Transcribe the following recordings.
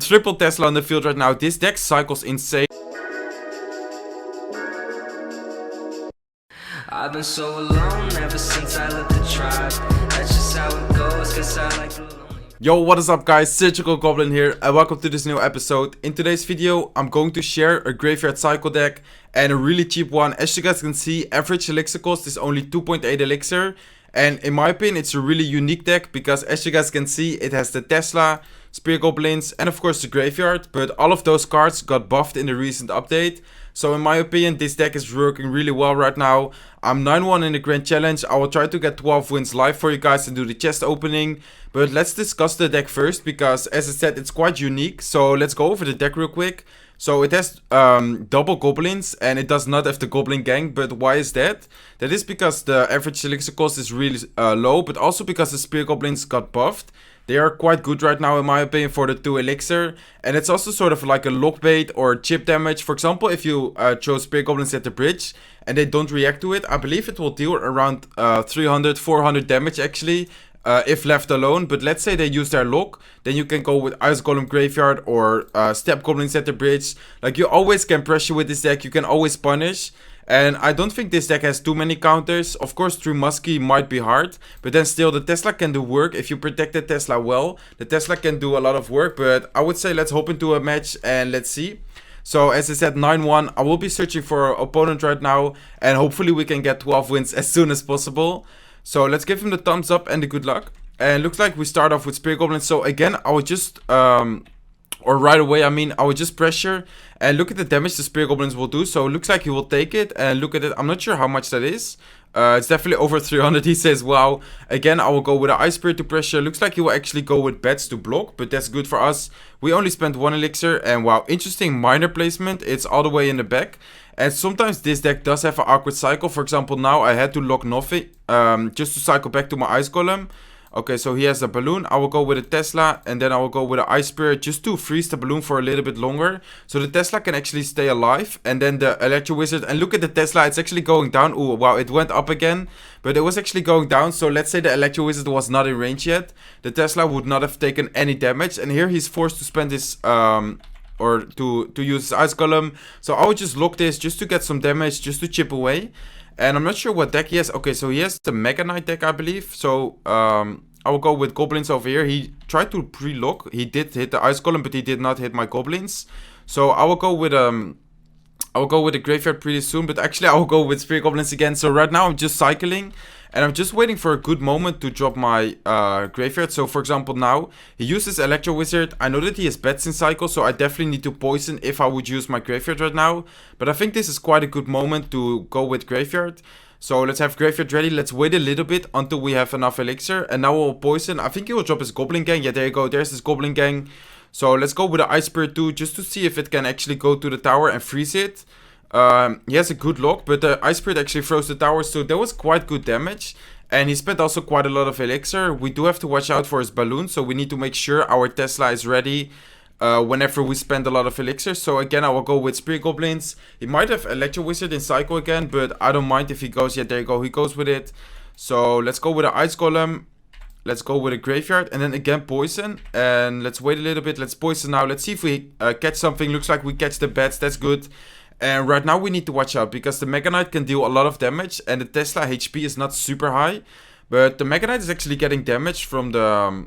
triple Tesla on the field right now. This deck cycles insane. I've been so alone ever since I left the tribe. That's just how it goes, cause I like the lonely. Yo, what is up guys, SurgicalGoblin here and welcome to this new episode. In today's video, I'm going to share a graveyard cycle deck and a really cheap one. As you guys can see, average elixir cost is only 2.8 elixir. And in my opinion, it's a really unique deck because as you guys can see, it has the Tesla, Spear Goblins and of course the graveyard. But all of those cards got buffed in the recent update. So in my opinion, this deck is working really well right now. I'm 9-1 in the Grand Challenge. I will try to get 12 wins live for you guys and do the chest opening. But let's discuss the deck first because as I said, it's quite unique. So let's go over the deck real quick. So it has double goblins and it does not have the goblin gang. But why is that? That is because the average elixir cost is really low, but also because the spear goblins got buffed. They are quite good right now in my opinion for the 2 elixir. And it's also sort of like a lock bait or chip damage. For example, if you throw spear goblins at the bridge and they don't react to it, I believe it will deal around 300, 400 damage actually. If left alone, but let's say they use their lock, then you can go with Ice Golem Graveyard or Step Goblins at the bridge. Like you always can pressure with this deck, you can always punish. And I don't think this deck has too many counters. Of course, True Muskie might be hard, but then still the Tesla can do work. If you protect the Tesla well, the Tesla can do a lot of work. But I would say let's hop into a match and let's see. So as I said, 9-1, I will be searching for an opponent right now. And hopefully we can get 12 wins as soon as possible. So let's give him the thumbs up and the good luck. And looks like we start off with Spear Goblins. So again, I would just, or right away, I would just pressure and look at the damage the Spear Goblins will do. So it looks like he will take it and look at it. I'm not sure how much that is. It's definitely over 300, he says, wow. Again, I will go with an Ice Spirit to pressure. Looks like he will actually go with Bats to block, but that's good for us. We only spent 1 elixir and wow, interesting minor placement. It's all the way in the back. And sometimes this deck does have an awkward cycle. For example, now I had to lock nothing just to cycle back to my Ice Golem. Okay, so he has a balloon. I will go with a Tesla and then I will go with an Ice Spirit just to freeze the balloon for a little bit longer. So the Tesla can actually stay alive. And then the Electro Wizard. And look at the Tesla, it's actually going down. Oh, wow, it went up again. But it was actually going down. So let's say the Electro Wizard was not in range yet. The Tesla would not have taken any damage. And here he's forced to spend his... or to use his Ice Golem. So I would just lock this just to get some damage, just to chip away. And I'm not sure what deck he has. Okay, so he has the Mega Knight deck, I believe. So I will go with Goblins over here. He tried to pre-lock. He did hit the Ice Golem, but he did not hit my Goblins. So I will go with the Graveyard pretty soon. But actually I will go with Spear Goblins again. So right now I'm just cycling. And I'm just waiting for a good moment to drop my graveyard. So for example now, he uses Electro Wizard. I know that he has bats in cycle, so I definitely need to poison if I would use my graveyard right now. But I think this is quite a good moment to go with graveyard. So let's have graveyard ready. Let's wait a little bit until we have enough elixir. And now we'll poison. I think he will drop his Goblin Gang. Yeah, there you go. There's his Goblin Gang. So let's go with the Ice Spirit too, just to see if it can actually go to the tower and freeze it. He has a good lock, but the Ice Spirit actually froze the tower, so that was quite good damage. And he spent also quite a lot of elixir. We do have to watch out for his balloon, so we need to make sure our Tesla is ready whenever we spend a lot of elixir. So again, I will go with Spear Goblins. He might have Electro Wizard in cycle again, but I don't mind if he goes. Yeah, there you go, he goes with it. So let's go with the Ice Golem. Let's go with a graveyard and then again poison. And let's wait a little bit. Let's poison now. Let's see if we catch something. Looks like we catch the bats. That's good. And right now we need to watch out because the Mega Knight can deal a lot of damage and the Tesla HP is not super high. But the Mega Knight is actually getting damage from the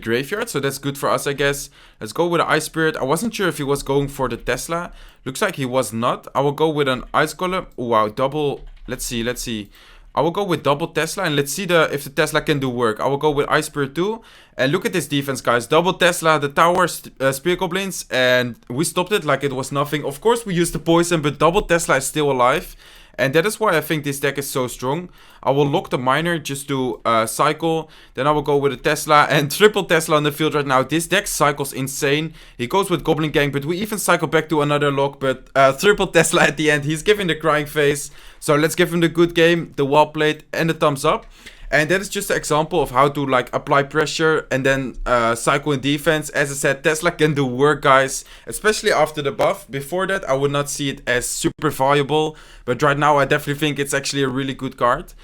graveyard, so that's good for us, I guess. Let's go with the Ice Spirit. I wasn't sure if he was going for the Tesla. Looks like he was not. I will go with an Ice Golem. Oh, wow, double. Let's see. I will go with double Tesla and let's see if the Tesla can do work. I will go with Ice Spirit too. And look at this defense, guys. Double Tesla, the tower, Spear Goblins, and we stopped it like it was nothing. Of course, we used the poison, but double Tesla is still alive. And that is why I think this deck is so strong. I will lock the miner just to cycle. Then I will go with a Tesla and triple Tesla on the field right now. This deck cycles insane. He goes with Goblin Gang, but we even cycle back to another lock. But triple Tesla at the end. He's giving the crying face. So let's give him the good game, the well played, and the thumbs up. And that is just an example of how to like apply pressure and then cycle in defense. As I said, Tesla can do work, guys, especially after the buff. Before that, I would not see it as super valuable, but right now I definitely think it's actually a really good card.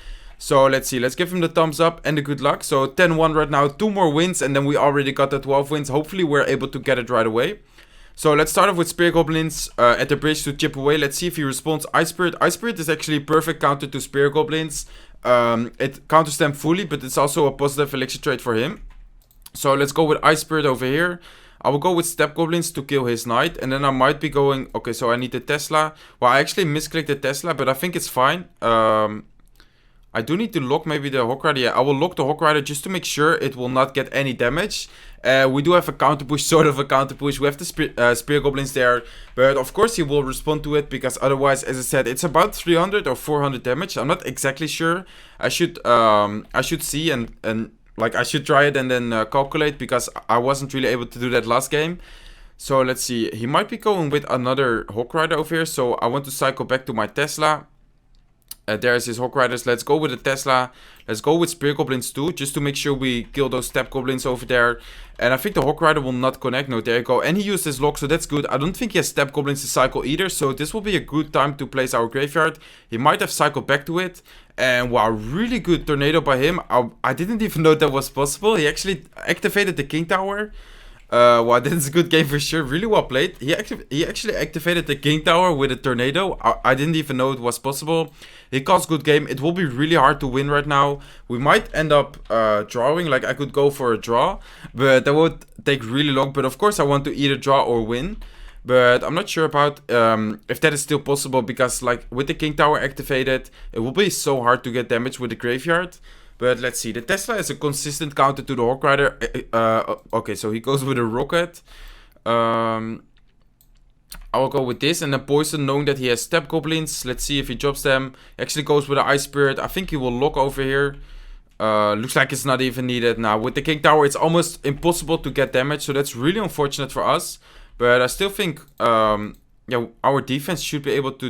So let's see, let's give him the thumbs up and the good luck. So 10-1 right now, 2 more wins, and then we already got the 12 wins. Hopefully we're able to get it right away. So let's start off with Spirit Goblins at the bridge to chip away. Let's see if he responds Ice Spirit. Ice Spirit is actually perfect counter to Spirit Goblins. It counters them fully, but it's also a positive elixir trade for him. So let's go with Ice Spirit over here. I will go with Step Goblins to kill his knight. And then I might be going... Okay, so I need the Tesla. Well, I actually misclicked the Tesla, but I think it's fine. I do need to lock maybe the Hawk Rider. Yeah, I will lock the Hawk Rider just to make sure it will not get any damage. We do have a counter push, sort of a counter push. We have the Spirit Goblins there. But of course he will respond to it, because otherwise, as I said, it's about 300 or 400 damage. I'm not exactly sure. I should see and like I should try it and then calculate, because I wasn't really able to do that last game. So let's see. He might be going with another Hawk Rider over here. So I want to cycle back to my Tesla. There's his Hawk Riders. Let's go with the Tesla. Let's go with Spirit Goblins too, just to make sure we kill those Step Goblins over there. And I think the Hawk Rider will not connect. No, there you go. And he used his lock, so that's good. I don't think he has Step Goblins to cycle either, so this will be a good time to place our graveyard. He might have cycled back to it. And wow, really good tornado by him. I didn't even know that was possible. He actually activated the King Tower. Wow, this is a good game for sure. Really well played. He actually activated the King Tower with a tornado. I didn't even know it was possible. He calls good game. It will be really hard to win right now. We might end up drawing. Like, I could go for a draw, but that would take really long. But of course, I want to either draw or win. But I'm not sure about if that is still possible, because like with the King Tower activated, it will be so hard to get damage with the graveyard. But let's see. The Tesla is a consistent counter to the Hawk Rider. Okay, so he goes with a rocket. I will go with this and then poison, knowing that he has Step Goblins. Let's see if he drops them. He actually goes with an Ice Spirit. I think he will lock over here. Looks like it's not even needed. Now, with the King Tower, it's almost impossible to get damage. So that's really unfortunate for us. But I still think... yeah, our defense should be able to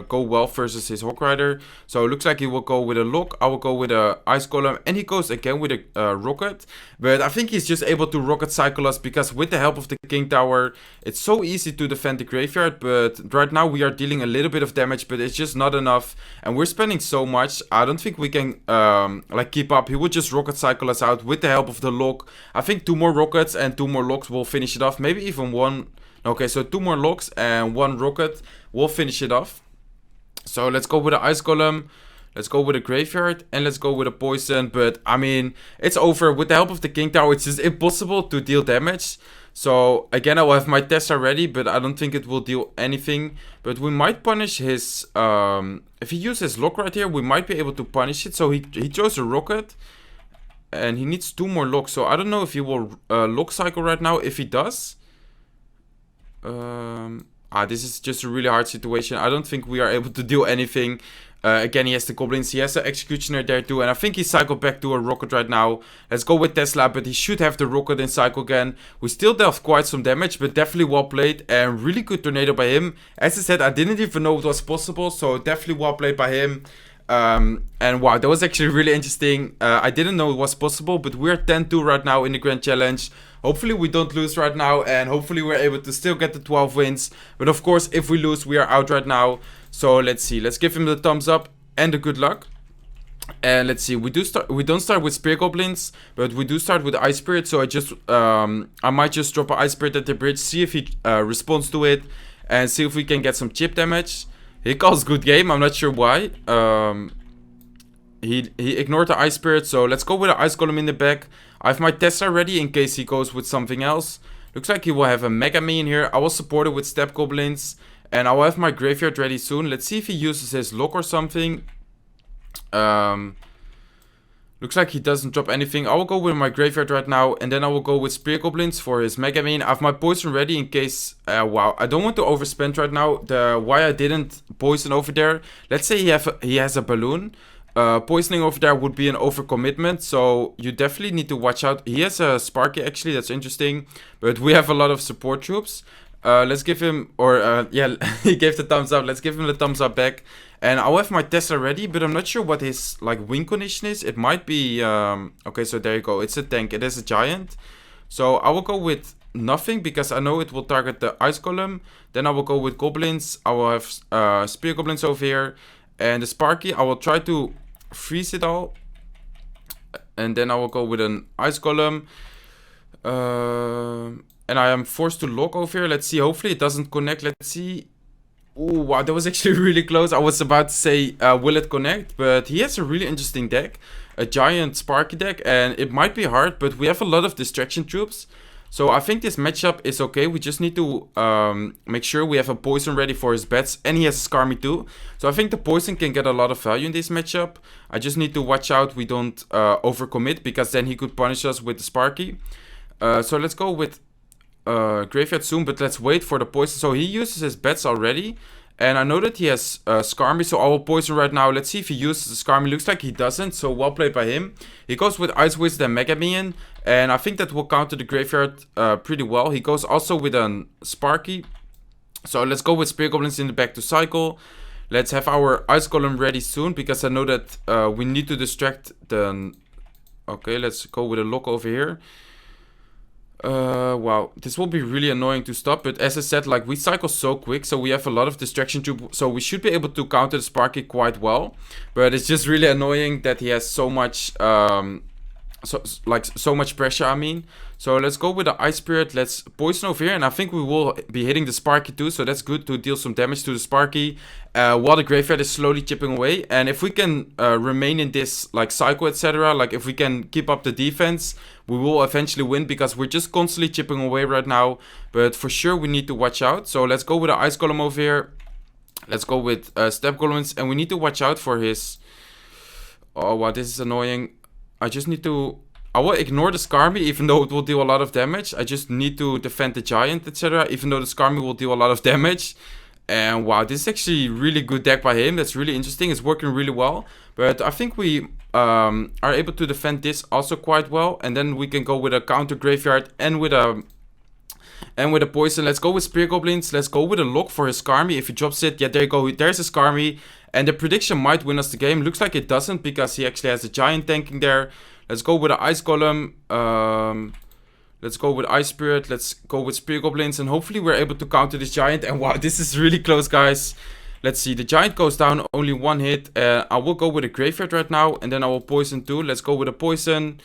go well versus his Hawk Rider. So it looks like he will go with a lock. I will go with a Ice Golem. And he goes again with a rocket. But I think he's just able to rocket cycle us, because with the help of the King Tower, it's so easy to defend the graveyard. But right now we are dealing a little bit of damage, but it's just not enough. And we're spending so much. I don't think we can like keep up. He would just rocket cycle us out with the help of the lock. I think 2 more rockets and 2 more locks will finish it off. Maybe even 1... Okay, so 2 more locks and 1 rocket will finish it off. So let's go with the Ice Golem. Let's go with a graveyard. And let's go with a poison. But, I mean, it's over. With the help of the King Tower, it's just impossible to deal damage. So, again, I will have my Tesla ready. But I don't think it will deal anything. But we might punish his... if he uses lock right here, we might be able to punish it. So, he chose a rocket. And he needs 2 more locks. So, I don't know if he will lock cycle right now. If he does... this is just a really hard situation. I don't think we are able to do anything. Again, he has the Goblins. He has the Executioner there too. And I think he cycled back to a rocket right now. Let's go with Tesla, but he should have the rocket and cycle again. We still dealt quite some damage, but definitely well played. And really good tornado by him. As I said, I didn't even know it was possible. So definitely well played by him. And wow, that was actually really interesting. I didn't know it was possible, but we're 10-2 right now in the Grand Challenge. Hopefully we don't lose right now, and hopefully we're able to still get the 12 wins. But of course, if we lose, we are out right now. So let's see. Let's give him the thumbs up and the good luck. And let's see. We don't start with Spirit Goblins, but we do start with Ice Spirit. So I might just drop an Ice Spirit at the bridge, see if he responds to it, and see if we can get some chip damage. He calls good game. I'm not sure why. He ignored the Ice Spirit, so let's go with the Ice Golem in the back. I have my Tesla ready in case he goes with something else. Looks like he will have a Mega Me in here. I will support it with Step Goblins. And I will have my graveyard ready soon. Let's see if he uses his lock or something. Looks like he doesn't drop anything. I will go with my graveyard right now. And then I will go with Spirit Goblins for his Mega Man. I have my poison ready in case... wow, I don't want to overspend right now. Why I didn't poison over there. Let's say he has a balloon. Poisoning over there would be an overcommitment, so you definitely need to watch out. He has a Sparky actually, that's interesting, but we have a lot of support troops. Let's give him, yeah, he gave the thumbs up. Let's give him the thumbs up back. And I'll have my Tesla ready, but I'm not sure what his like win condition is. It might be, okay, so there you go. It's a tank. It is a giant. So I will go with nothing because I know it will target the Ice Golem. Then I will go with Goblins. I will have Spear Goblins over here. And the Sparky, I will try to freeze it all. And then I will go with an Ice Golem. And I am forced to lock over here. Let's see. Hopefully it doesn't connect. Let's see. Oh, wow. That was actually really close. I was about to say, will it connect? But he has a really interesting deck. A giant Sparky deck. And it might be hard, but we have a lot of distraction troops. So I think this matchup is okay. We just need to make sure we have a poison ready for his bets. And he has a Skarmy too. So I think the poison can get a lot of value in this matchup. I just need to watch out we don't overcommit, because then he could punish us with the Sparky. So let's go with Graveyard soon, but let's wait for the poison. So he uses his bets already. And I know that he has Skarmy, so I will poison right now. Let's see if he uses the Skarmy. Looks like he doesn't, so well played by him. He goes with Ice Wizard and Mega Minion. And I think that will counter the Graveyard pretty well. He goes also with a Sparky. So let's go with Spear Goblins in the back to cycle. Let's have our Ice Golem ready soon, because I know that we need to distract the... Okay, let's go with a lock over here. Wow, this will be really annoying to stop, but as I said, like, we cycle so quick, so we have a lot of distraction tube, so we should be able to counter the Sparky quite well. But it's just really annoying that he has so much so much pressure, I mean. So let's go with the Ice Spirit. Let's poison over here, and I think we will be hitting the Sparky too, so that's good to deal some damage to the Sparky while the Graveyard is slowly chipping away. And if we can remain in this like cycle, etc., like if we can keep up the defense, we will eventually win, because we're just constantly chipping away right now. But for sure we need to watch out. So let's go with the Ice Golem over here. Let's go with Step Golems, and we need to watch out for his... Oh wow, this is annoying. I just need to... I will ignore the Skarmy, even though it will deal a lot of damage. I just need to defend the Giant, etc., even though the Skarmy will deal a lot of damage. And wow, this is actually really good deck by him. That's really interesting. It's working really well. But I think we are able to defend this also quite well. And then we can go with a counter Graveyard and with a poison. Let's go with Spear Goblins. Let's go with a lock for his Skarmy. If he drops it, yeah, there you go. There's a Skarmy. And the prediction might win us the game. Looks like it doesn't, because he actually has a Giant tanking there. Let's go with an Ice Golem. Let's go with Ice Spirit. Let's go with Spear Goblins. And hopefully we're able to counter this Giant. And wow, this is really close, guys. Let's see. The Giant goes down. Only one hit. I will go with a Graveyard right now. And then I will poison too. Let's go with a poison.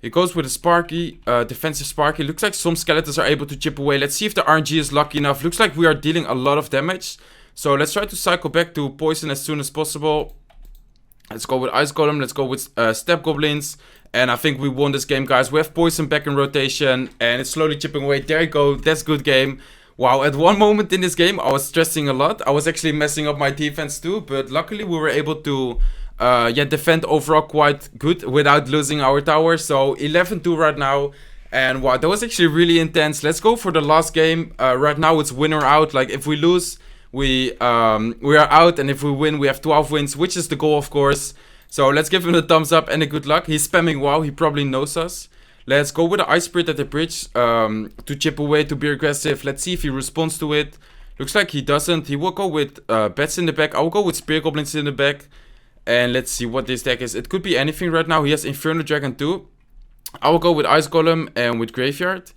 He goes with a Sparky. Defensive Sparky. Looks like some skeletons are able to chip away. Let's see if the RNG is lucky enough. Looks like we are dealing a lot of damage. So let's try to cycle back to poison as soon as possible. Let's go with Ice Golem. Let's go with Step Goblins. And I think we won this game, guys. We have poison back in rotation. And it's slowly chipping away. There you go. That's good game. Wow, at one moment in this game, I was stressing a lot. I was actually messing up my defense too. But luckily, we were able to defend overall quite good without losing our tower. So 11-2 right now. And wow, that was actually really intense. Let's go for the last game. Right now, it's win or out. Like, if we lose... We are out, and if we win, we have 12 wins, which is the goal, of course. So let's give him a thumbs up and a good luck. He's spamming WoW. He probably knows us. Let's go with the Ice Spirit at the bridge to chip away, to be aggressive. Let's see if he responds to it. Looks like he doesn't. He will go with bets in the back. I will go with Spear Goblins in the back. And let's see what this deck is. It could be anything right now. He has Inferno Dragon too. I will go with Ice Golem and with Graveyard.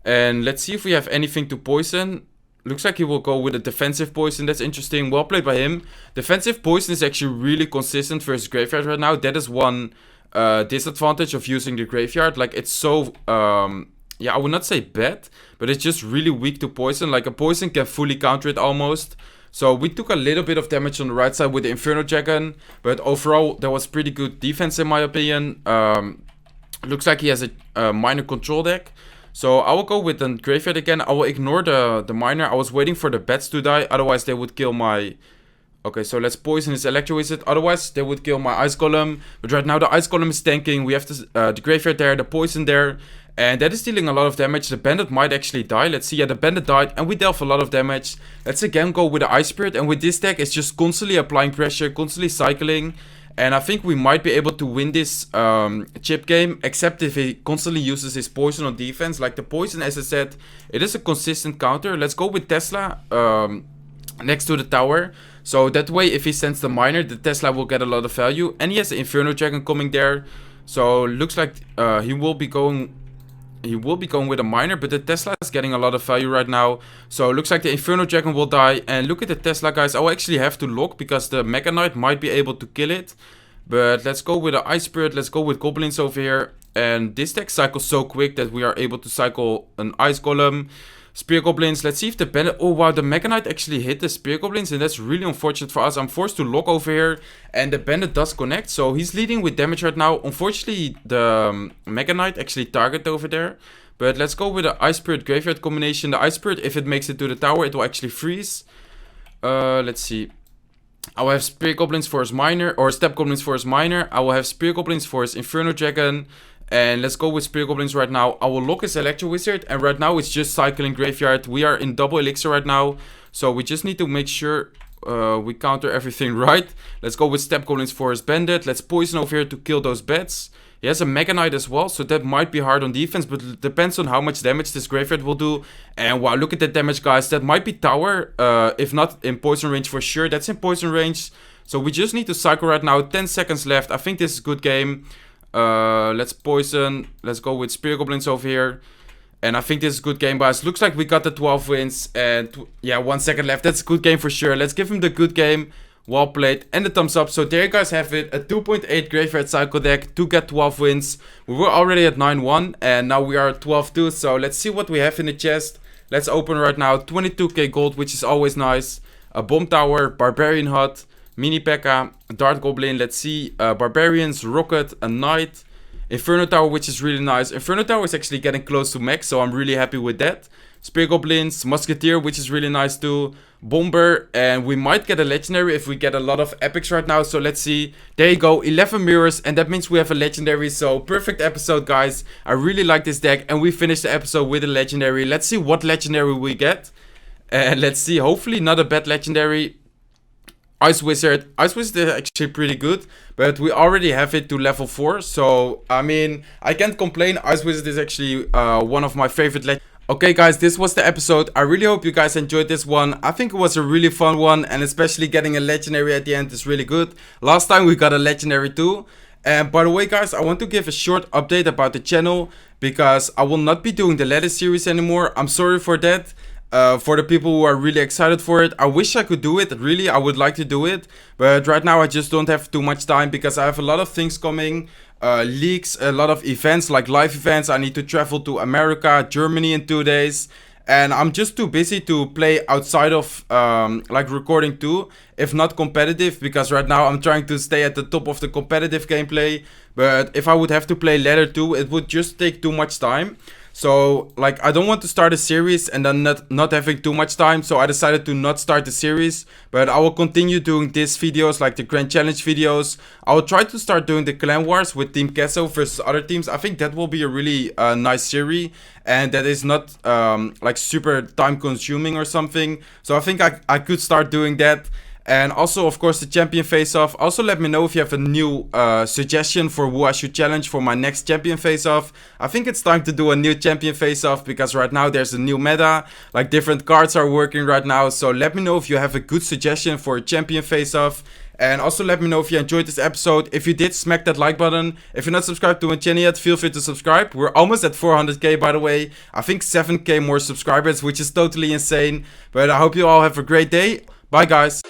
And let's see if we have anything to poison. Looks like he will go with a defensive poison. That's interesting. Well played by him. Defensive poison is actually really consistent versus Graveyard right now. That is one disadvantage of using the Graveyard. Like, it's so... yeah, I would not say bad, but it's just really weak to poison. Like, a poison can fully counter it almost. So we took a little bit of damage on the right side with the Inferno Dragon. But overall, that was pretty good defense in my opinion. Looks like he has a minor control deck. So I will go with the Graveyard again. I will ignore the Miner. I was waiting for the bats to die. Otherwise, they would kill my... Okay, so let's poison his Electro Wizard. Otherwise, they would kill my Ice Golem. But right now, the Ice Golem is tanking. We have the Graveyard there, the Poison there. And that is dealing a lot of damage. The Bandit might actually die. Let's see. Yeah, the Bandit died. And we dealt a lot of damage. Let's again go with the Ice Spirit. And with this deck, it's just constantly applying pressure. Constantly cycling. And I think we might be able to win this chip game, except if he constantly uses his poison on defense. Like the poison, as I said, it is a consistent counter. Let's go with Tesla next to the tower. So that way, if he sends the Miner, the Tesla will get a lot of value. And he has the Inferno Dragon coming there. So looks like he will be going with a Miner, but the Tesla is getting a lot of value right now. So it looks like the Inferno Dragon will die. And look at the Tesla, guys. I'll actually have to lock because the Mega Knight might be able to kill it. But let's go with the Ice Spirit. Let's go with Goblins over here. And this deck cycles so quick that we are able to cycle an Ice Golem. Spear Goblins. Let's see if the Bandit... Oh, wow. The Mega Knight actually hit the Spear Goblins. And that's really unfortunate for us. I'm forced to lock over here. And the Bandit does connect. So he's leading with damage right now. Unfortunately, the Mega Knight actually targeted over there. But let's go with the Ice Spirit Graveyard combination. The Ice Spirit, if it makes it to the tower, it will actually freeze. Let's see. I will have Spear Goblins for his Miner, or Step Goblins for his Miner. I will have Spear Goblins for his Inferno Dragon. And let's go with Spear Goblins right now. I will lock his Electro Wizard, and right now it's just cycling Graveyard. We are in double Elixir right now, so we just need to make sure we counter everything right. Let's go with Step Goblins for his Bandit. Let's poison over here to kill those bats. He has a Mega Knight as well, so that might be hard on defense, but it depends on how much damage this Graveyard will do. And wow, look at that damage, guys. That might be tower, if not in poison range for sure. That's in poison range, so we just need to cycle right now. 10 seconds left. I think this is a good game. Let's poison. Let's go with Spear Goblins over here. And I think this is a good game, guys. Looks like we got the 12 wins. And yeah, 1 second left. That's a good game for sure. Let's give him the good game. Well played, and the thumbs up. So there you guys have it, a 2.8 Graveyard Cycle deck to get 12 wins. We were already at 9-1 and now we are at 12-2. So let's see what we have in the chest. Let's open right now. 22k gold, which is always nice. A Bomb Tower, Barbarian Hut, Mini P.E.K.K.A, Dart Goblin. Let's see, Barbarians, Rocket, a Knight, Inferno Tower, which is really nice. Inferno Tower is actually getting close to max, so I'm really happy with that. Spear Goblins, Musketeer, which is really nice too. Bomber, and we might get a legendary if we get a lot of epics right now. So let's see. There you go, 11 mirrors, and that means we have a legendary. So perfect episode, guys. I really like this deck, and we finished the episode with a legendary. Let's see what legendary we get. And let's see, hopefully not a bad legendary. Ice Wizard. Ice Wizard is actually pretty good, but we already have it to level 4. So, I mean, I can't complain. Ice Wizard is actually one of my favorite legendaries. Okay guys, this was the episode. I really hope you guys enjoyed this one. I think it was a really fun one, and especially getting a legendary at the end is really good. Last time we got a legendary too. And by the way guys, I want to give a short update about the channel, because I will not be doing the ladder series anymore. I'm sorry for that. For the people who are really excited for it, I wish I could do it. Really, I would like to do it, but right now I just don't have too much time, because I have a lot of things coming. Leaks, a lot of events, like live events. I need to travel to America, Germany in 2 days, and I'm just too busy to play outside of like recording too, if not competitive, because right now I'm trying to stay at the top of the competitive gameplay. But if I would have to play ladder too, it would just take too much time. So like, I don't want to start a series and then not having too much time, so I decided to not start the series. But I will continue doing these videos, like the Grand Challenge videos. I will try to start doing the Clan Wars with Team Queso versus other teams. I think that will be a really nice series, and that is not like super time consuming or something. So I think I could start doing that. And also, of course, the champion face-off. Also, let me know if you have a new suggestion for who I should challenge for my next champion face-off. I think it's time to do a new champion face-off, because right now there's a new meta. Like, different cards are working right now. So let me know if you have a good suggestion for a champion face-off. And also let me know if you enjoyed this episode. If you did, smack that like button. If you're not subscribed to my channel yet, feel free to subscribe. We're almost at 400k, by the way. I think 7k more subscribers, which is totally insane. But I hope you all have a great day. Bye, guys.